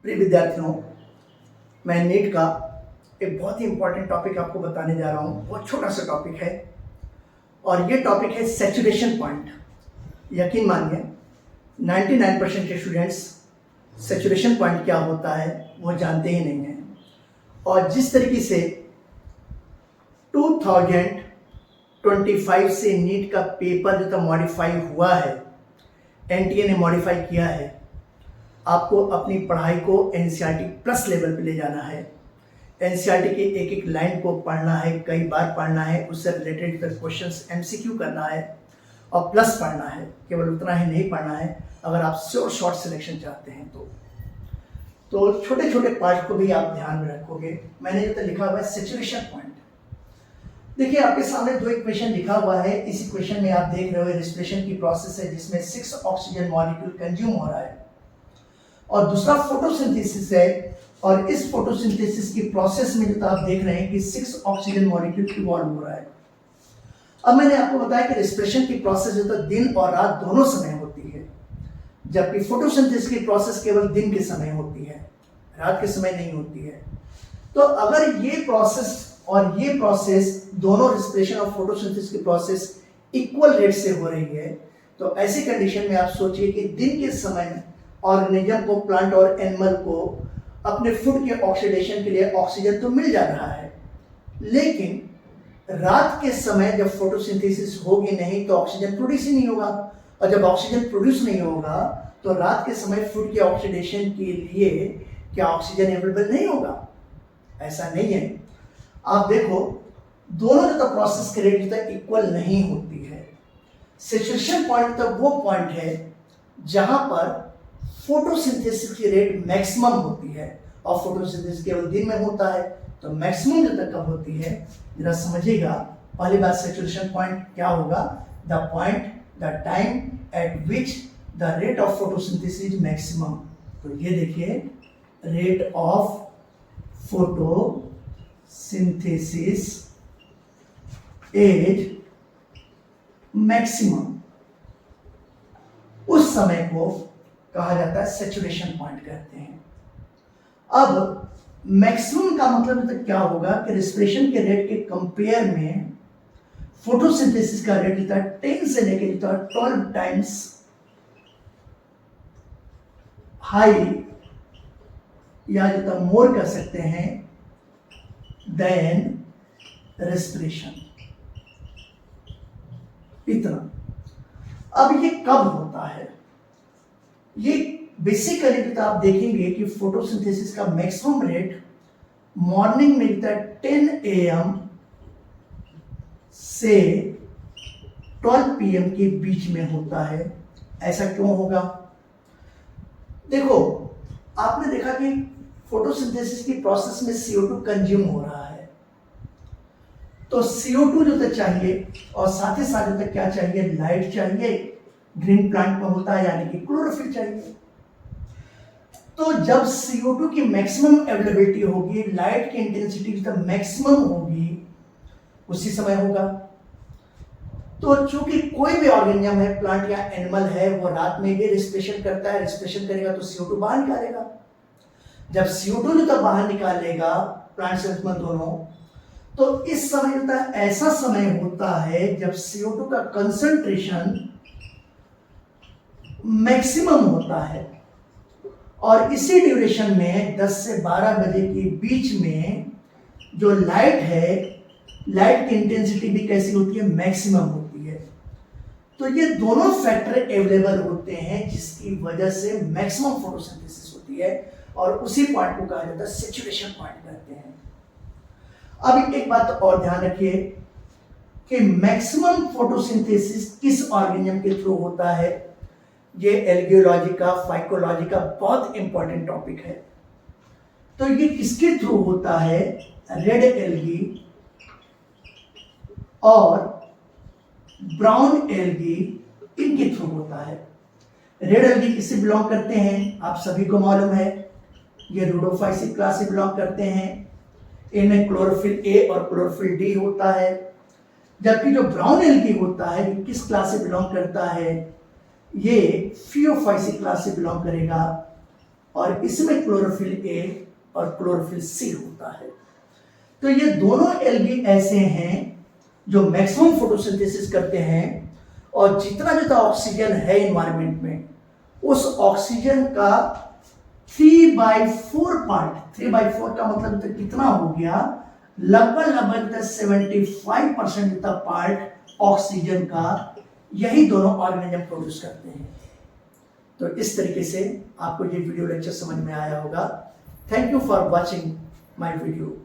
प्रिय विद्यार्थियों, मैं नीट का एक बहुत ही इंपॉर्टेंट टॉपिक आपको बताने जा रहा हूँ। बहुत छोटा सा टॉपिक है और ये टॉपिक है सैचुरेशन पॉइंट। यकीन मानिए 99% के स्टूडेंट्स सैचुरेशन पॉइंट क्या होता है वो जानते ही नहीं हैं। और जिस तरीके से 2025 से नीट का पेपर जो था मॉडिफाई हुआ है, एनटीए ने मॉडिफाई किया है। आपको अपनी पढ़ाई को एनसीईआरटी प्लस लेवल पे ले जाना है। एनसीईआरटी के एक एक लाइन को पढ़ना है, कई बार पढ़ना है, उससे रिलेटेड क्वेश्चंस एमसीक्यू करना है और प्लस पढ़ना है। केवल उतना ही नहीं पढ़ना है, अगर आप श्योर शॉर्ट सिलेक्शन चाहते हैं तो छोटे छोटे पार्ट को भी आप ध्यान में रखोगे। मैंने जो लिखा हुआ है सैचुरेशन पॉइंट। देखिए, आपके सामने दो इक्वेशन लिखा हुआ है। इस इक्वेशन में आप देख रहे हो रेस्पिरेशन की प्रोसेस है जिसमें 6 ऑक्सीजन मॉलिक्यूल कंज्यूम हो रहा है और दूसरा फोटोसिंथेसिस है। और इस फोटोसिंथेसिस की प्रोसेस में जो आप देख रहे हैं कि 6 ऑक्सीजन मॉलिक्यूल इवॉल्व हो रहा है। अब मैंने आपको बताया कि रेस्पिरेशन की प्रोसेस जो तो दिन और रात दोनों समय होती है, जबकि फोटोसिंथेसिस की प्रोसेस केवल दिन के समय होती है, रात के समय नहीं होती है। तो अगर ये प्रोसेस और ये प्रोसेस दोनों रेस्पिरेशन और फोटोसिंथेसिस की प्रोसेस इक्वल रेट से हो रही है, तो ऐसी कंडीशन में आप सोचिए कि दिन के समय ऑर्गेनिज्म को, प्लांट और एनिमल को अपने फूड के ऑक्सीडेशन के लिए ऑक्सीजन तो मिल जा रहा है, लेकिन रात के समय जब फोटोसिंथेसिस होगी नहीं तो ऑक्सीजन प्रोड्यूस ही नहीं होगा। और जब ऑक्सीजन प्रोड्यूस नहीं होगा तो रात के समय फूड के ऑक्सीडेशन के लिए क्या ऑक्सीजन अवेलेबल नहीं होगा? ऐसा नहीं है। आप देखो, दोनों जो प्रोसेस के रेट इक्वल नहीं होती है। सैचुरेशन पॉइंट तो वो पॉइंट है जहां पर फोटोसिंथेसिस की रेट मैक्सिमम होती है और फोटोसिंथेसिस केवल दिन में होता है। तो मैक्सिमम जो तक कब होती है, जरा समझिएगा। पहली बात, सैचुरेशन पॉइंट क्या होगा? The point, the time eight which the rate of photosynthesis is maximum. तो ये देखिए, rate of photosynthesis is maximum, उस समय को कहा जाता है सैचुरेशन पॉइंट कहते हैं। अब मैक्सिमम का मतलब तो क्या होगा कि रेस्पिरेशन के रेट के कंपेयर में फोटोसिंथेसिस का रेट होता है 10 से लेके 12 टाइम्स हाई, या जो मोर कर सकते हैं देन रेस्पिरेशन। इतना। अब ये कब होता है? ये बेसिकली तो आप देखेंगे कि फोटोसिंथेसिस का मैक्सिमम रेट मॉर्निंग में होता है 10 AM से 12 PM के बीच में होता है। ऐसा क्यों होगा? देखो, आपने देखा कि फोटोसिंथेसिस की प्रोसेस में CO2 कंज्यूम हो रहा है, तो CO2 जो तो चाहिए और साथ ही साथ जो क्या चाहिए? लाइट चाहिए। ग्रीन प्लांट में होता है, यानी कि क्लोरोफिल चाहिए। तो जब CO2 की मैक्सिमम अवेलेबिलिटी होगी, लाइट की इंटेंसिटी जब मैक्सिमम होगी, उसी समय होगा। तो चूंकि कोई भी ऑर्गेनिज्म है, प्लांट या एनिमल है, वो रात में भी रेस्पिरेशन करता है। रेस्पिरेशन करेगा तो CO2 बाहर निकालेगा। जब CO2 जो तब बाहर निकालेगा, प्लांट से एनिमल दोनों, तो इस समय होता है, ऐसा समय होता है जब CO2 का कंसंट्रेशन मैक्सिमम होता है। और इसी ड्यूरेशन में 10 से 12 बजे के बीच में जो लाइट है, लाइट की इंटेंसिटी भी कैसी होती है? मैक्सिमम होती है। तो ये दोनों फैक्टर अवेलेबल होते हैं जिसकी वजह से मैक्सिमम फोटोसिंथेसिस होती है और उसी पॉइंट को कहा जाता है सैचुरेशन पॉइंट कहते हैं। अब एक बात और ध्यान रखिए कि मैक्सिमम फोटोसिंथेसिस किस ऑर्गेनिज्म के थ्रू होता है। ये एल्गियोलॉजी का, फाइकोलॉजी का बहुत इंपॉर्टेंट टॉपिक है। तो ये किसके थ्रू होता है? रेड एल्गी और ब्राउन एल्गी, इनके थ्रू होता है। रेड एल्गी किससे बिलोंग करते हैं? आप सभी को मालूम है, ये रोडोफाइसी क्लास से बिलोंग करते हैं। इनमें क्लोरोफिल ए और क्लोरोफिल डी होता है। जबकि जो ब्राउन एल्गी होता है, ये किस क्लास से बिलोंग करता है? ये फियोफाइसी क्लास से बिलोंग करेगा। और इसमें क्लोरोफिल ए और क्लोरोफिल सी होता है। तो ये दोनों एल्गी ऐसे हैं जो मैक्सिमम फोटोसिंथेसिस करते हैं, और जितना ऑक्सीजन है इन्वायरमेंट में, उस ऑक्सीजन का 3/4 पार्ट, 3/4 का मतलब तो कितना हो गया, लगभग 75% पार्ट ऑक्सीजन का यही दोनों ऑर्गेनिज्म प्रोड्यूस करते हैं। तो इस तरीके से आपको ये वीडियो लेक्चर समझ में आया होगा। Thank you for watching my video.